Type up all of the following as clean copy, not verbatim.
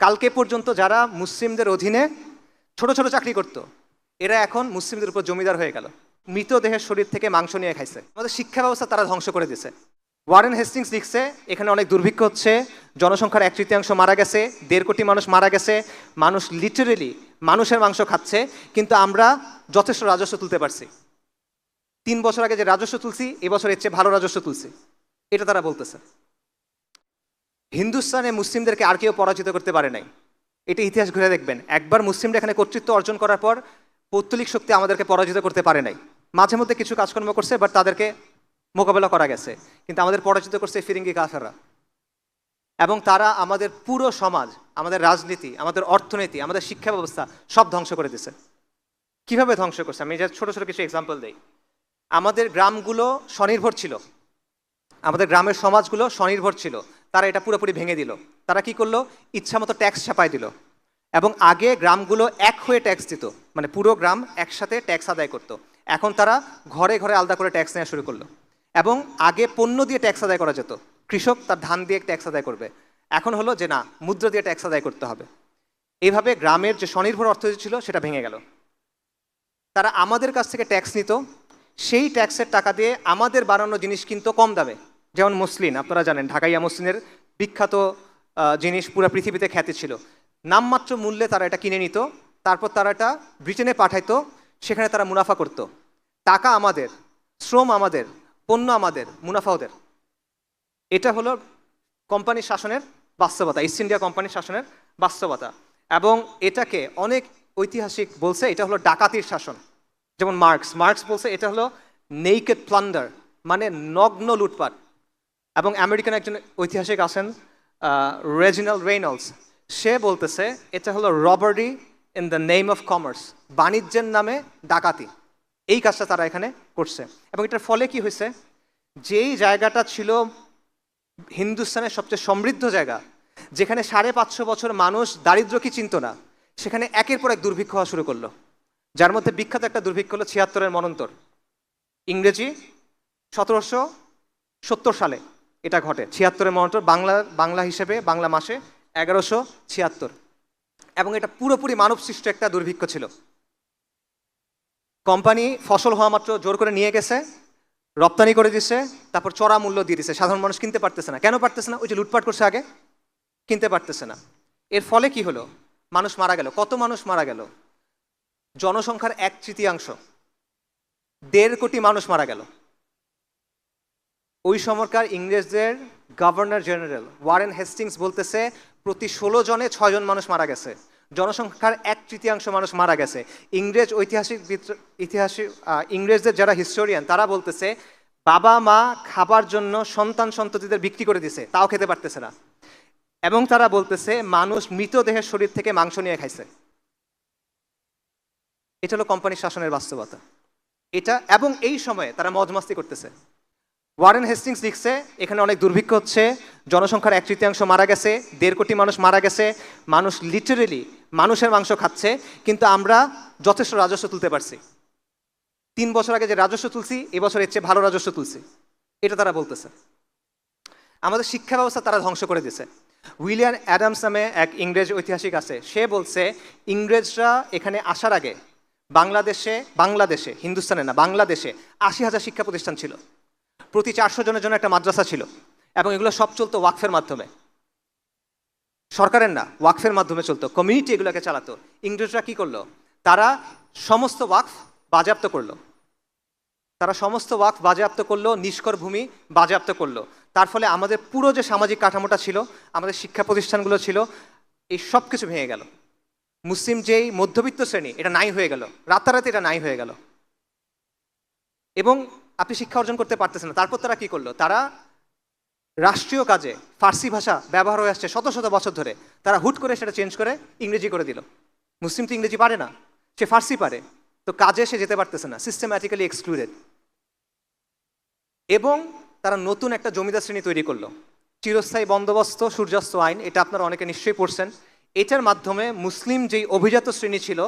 কালকে পর্যন্ত যারা মুসলিমদের অধীনে ছোট ছোট চাকরি করত, এরা এখন মুসলিমদের উপর জমিদার হয়ে গেল। মৃতদেহের শরীর থেকে মাংস নিয়ে খাইছে। আমাদের শিক্ষা ব্যবস্থা তারা ধ্বংস করে দিছে। ওয়ারেন হেস্টিংস লিখছে এখানে অনেক দুর্ভিক্ষ হচ্ছে, জনসংখ্যার 1/3 মারা গেছে, 1.5 কোটি মানুষ মারা গেছে, মানুষ লিটারেলি মানুষের মাংস খাচ্ছে, কিন্তু আমরা যথেষ্ট রাজস্ব তুলতে পারছি। 3 বছর আগে যে রাজস্ব তুলছি, এবছর এর চেয়ে ভালো রাজস্ব তুলছি, এটা তারা বলতেছে। হিন্দুস্তানে মুসলিমদেরকে আর কেউ পরাজিত করতে পারে নাই। এটা ইতিহাস ঘুরে দেখবেন, একবার মুসলিমরা এখানে কর্তৃত্ব অর্জন করার পর পৌত্তলিক শক্তি আমাদেরকে পরাজিত করতে পারে নাই। মাঝে মধ্যে কিছু কাজকর্ম করছে, বাট তাদেরকে মোকাবেলা করা গেছে, কিন্তু আমাদের পরাজিত করছে ফিরিঙ্গি কাফেররা। এবং তারা আমাদের পুরো সমাজ, আমাদের রাজনীতি, আমাদের অর্থনীতি, আমাদের শিক্ষা ব্যবস্থা সব ধ্বংস করে দিছে। কিভাবে ধ্বংস করছে আমি যে ছোট ছোট কিছু এক্সাম্পল দিই। আমাদের গ্রামগুলো স্বনির্ভর ছিল, আমাদের গ্রামের সমাজগুলো স্বনির্ভর ছিল, তারা এটা পুরোপুরি ভেঙে দিল। তারা কি করলো, ইচ্ছা মতো ট্যাক্স ছাপাই দিল। এবং আগে গ্রামগুলো এক হয়ে ট্যাক্স দিত, মানে পুরো গ্রাম একসাথে ট্যাক্স আদায় করত। এখন তারা ঘরে ঘরে আলাদা করে ট্যাক্স নেওয়া শুরু করলো। এবং আগে পণ্য দিয়ে ট্যাক্স আদায় করা যেত, কৃষক তার ধান দিয়ে ট্যাক্স আদায় করবে, এখন হলো যে না, মুদ্রা দিয়ে ট্যাক্স আদায় করতে হবে। এইভাবে গ্রামের যে স্বনির্ভর অর্থনীতি ছিল সেটা ভেঙে গেল। তারা আমাদের কাছ থেকে ট্যাক্স নিত, সেই ট্যাক্সের টাকা দিয়ে আমাদের বানানো জিনিস কিনতো কম দামে। যেমন মসলিন, আপনারা জানেন ঢাকাইয়া মসলিনের বিখ্যাত জিনিস পুরো পৃথিবীতে খ্যাতি ছিল। নামমাত্র মূল্যে তারা এটা কিনে নিত, তারপর তারা এটা ব্রিটেনে পাঠাইতো, সেখানে তারা মুনাফা করত। টাকা আমাদের, শ্রম আমাদের, পণ্য আমাদের, মুনাফা ওদের। এটা হলো কোম্পানির শাসনের বাস্তবতা, ইস্ট ইন্ডিয়া কোম্পানির শাসনের বাস্তবতা। এবং এটাকে অনেক ঐতিহাসিক বলছে এটা হলো ডাকাতির শাসন। যেমন মার্কস বলছে এটা হলো নেকেড প্লান্ডার, মানে নগ্ন লুটপাট। এবং আমেরিকান একজন ঐতিহাসিক আছেন রেজিনাল্ড রেইনল্ডস, সে বলতেছে এটা হলো robbery in the name of commerce, বাণিজ্যের নামে ডাকাতি। এই কাজটা তারা এখানে করছে। এবং এটার ফলে কি হয়েছে, যেই জায়গাটা ছিল হিন্দুস্তানের সবচেয়ে সমৃদ্ধ জায়গা, যেখানে 550 বছর মানুষ দারিদ্র কি চিনত না, সেখানে একের পর এক দুর্ভিক্ষ হওয়া শুরু করলো। যার মধ্যে বিখ্যাত একটা দুর্ভিক্ষ হলো 76-এর মনন্তর, ইংরেজি 1770 সালে এটা ঘটে। 76-এর মনন্তর, বাংলা হিসেবে বাংলা মাসে 1176। এবং এটা পুরোপুরি মানব সৃষ্ট একটা দুর্ভিক্ষ ছিল। কোম্পানি ফসল হওয়া মাত্র জোর করে নিয়ে গেছে, রপ্তানি করে দিচ্ছে, তারপর চড়া মূল্য দিয়ে দিচ্ছে। সাধারণ মানুষ কিনতে পারতেছে না। কেন পারতেছে না? ওই যে লুটপাট করছে আগে, কিনতে পারতেছে না। এর ফলে কি হলো, মানুষ মারা গেল। কত মানুষ মারা গেল? জনসংখ্যার 1/3, 1.5 কোটি মানুষ মারা গেল। ওই সময়কার ইংরেজদের গভর্নর জেনারেল ওয়ারেন হেস্টিংস বলতেছে প্রতি 16 জনে 6 জন মানুষ মারা গেছে। জনসংখ্যার 1/3 মানুষ মারা গেছে। ইংরেজদের যারা হিস্টোরিয়ান তারা বলতেছে বাবা মা খাবার জন্য সন্তান সন্ততিদের বিক্রি করে দিছে, তাও খেতে পারতেছে না। এবং তারা বলতেছে মানুষ মৃতদেহের শরীর থেকে মাংস নিয়ে খাইছে। এটা হলো কোম্পানির শাসনের বাস্তবতা এটা। এবং এই সময়ে তারা মজমাস্তি করতেছে। ওয়ারেন হেস্টিংস লিখছে এখানে অনেক দুর্ভিক্ষ হচ্ছে, জনসংখ্যার 1/3 মারা গেছে, 1.5 কোটি মানুষ মারা গেছে, মানুষ লিটারেলি মানুষের মাংস খাচ্ছে, কিন্তু আমরা যথেষ্ট রাজস্ব তুলতে পারছি। 3 বছর আগে যে রাজস্ব তুলছি, এবছর এর চেয়ে ভালো রাজস্ব তুলছি, এটা তারা বলতেছে। আমাদের শিক্ষা ব্যবস্থা তারা ধ্বংস করে দিয়েছে। উইলিয়াম অ্যাডামস নামে এক ইংরেজ ঐতিহাসিক আছে, সে বলছে ইংরেজরা এখানে আসার আগে বাংলাদেশে হিন্দুস্তানে না, বাংলাদেশে 80,000 শিক্ষা প্রতিষ্ঠান ছিল। প্রতি 400 জনের জন্য একটা মাদ্রাসা ছিল। এবং এগুলো সব চলতো ওয়াকফের মাধ্যমে, সরকারের না, ওয়াকফের মাধ্যমে চলতো। কমিউনিটি এগুলোকে চালাতো। ইংরেজরা কি করলো, তারা সমস্ত ওয়াকফ বাজেয়াপ্ত করলো, নিষ্কর ভূমি বাজেয়াপ্ত করলো। তার ফলে আমাদের পুরো যে সামাজিক কাঠামোটা ছিল, আমাদের শিক্ষা প্রতিষ্ঠানগুলো ছিল, এই সব কিছু ভেঙে গেল। মুসলিম যেই মধ্যবিত্ত শ্রেণী, এটা নাই হয়ে গেল, রাতারাতি এটা নাই হয়ে গেল। এবং আপনি শিক্ষা অর্জন করতে পারতেছেন না। তারপর তারা কি করলো, তারা রাষ্ট্রীয় কাজে ফার্সি ভাষা ব্যবহার হয়ে আসছে শত শত বছর ধরে, তারা হুট করে সেটা চেঞ্জ করে ইংরেজি করে দিল। মুসলিম তো ইংরেজি পারে না, সে ফার্সি পারে, তো কাজে সে যেতে পারতেছে না, সিস্টেম্যাটিক্যালি এক্সক্লুডেড। এবং তারা নতুন একটা জমিদার শ্রেণী তৈরি করলো, চিরস্থায়ী বন্দোবস্ত সূর্যাস্ত আইন, এটা আপনারা অনেকে নিশ্চয়ই পড়ছেন। এটার মাধ্যমে মুসলিম যেই অভিজাত শ্রেণী ছিল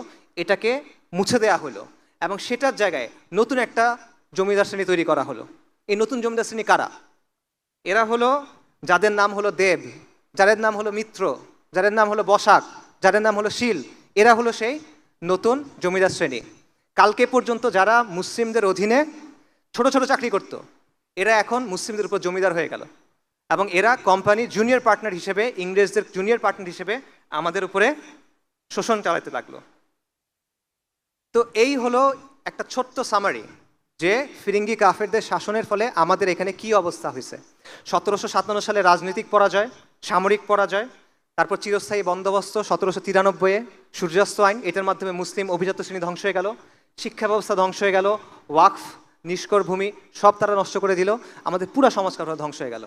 এটাকে মুছে দেওয়া হলো, এবং সেটার জায়গায় নতুন একটা জমিদার শ্রেণী তৈরি করা হলো। এই নতুন জমিদার শ্রেণী কারা? এরা হলো যাদের নাম হলো দেব, যাদের নাম হলো মিত্র, যাদের নাম হলো বসাক, যাদের নাম হলো শীল, এরা হলো সেই নতুন জমিদার শ্রেণী। কালকে পর্যন্ত যারা মুসলিমদের অধীনে ছোট ছোট চাকরি করত, এরা এখন মুসলিমদের উপর জমিদার হয়ে গেল, এবং এরা কোম্পানি জুনিয়র পার্টনার হিসেবে, ইংরেজদের জুনিয়র পার্টনার হিসেবে আমাদের উপরে শোষণ চালাতে লাগলো। তো এই হলো একটা ছোট্ট সামারি যে ফিরিঙ্গি কাফেরদের শাসনের ফলে আমাদের এখানে কি অবস্থা হয়েছে। 1757 সালে রাজনৈতিক পরাজয়, সামরিক পরাজয়, তারপর চিরস্থায়ী বন্দোবস্ত 1793-এ, সূর্যাস্ত আইন, এটার মাধ্যমে মুসলিম অভিজাত শ্রেণী ধ্বংস হয়ে গেল, শিক্ষা ব্যবস্থা ধ্বংস হয়ে গেল, ওয়াকফ, নিষ্কর ভূমি সব তারা নষ্ট করে দিল, আমাদের পুরো সমাজ ধ্বংস হয়ে গেল।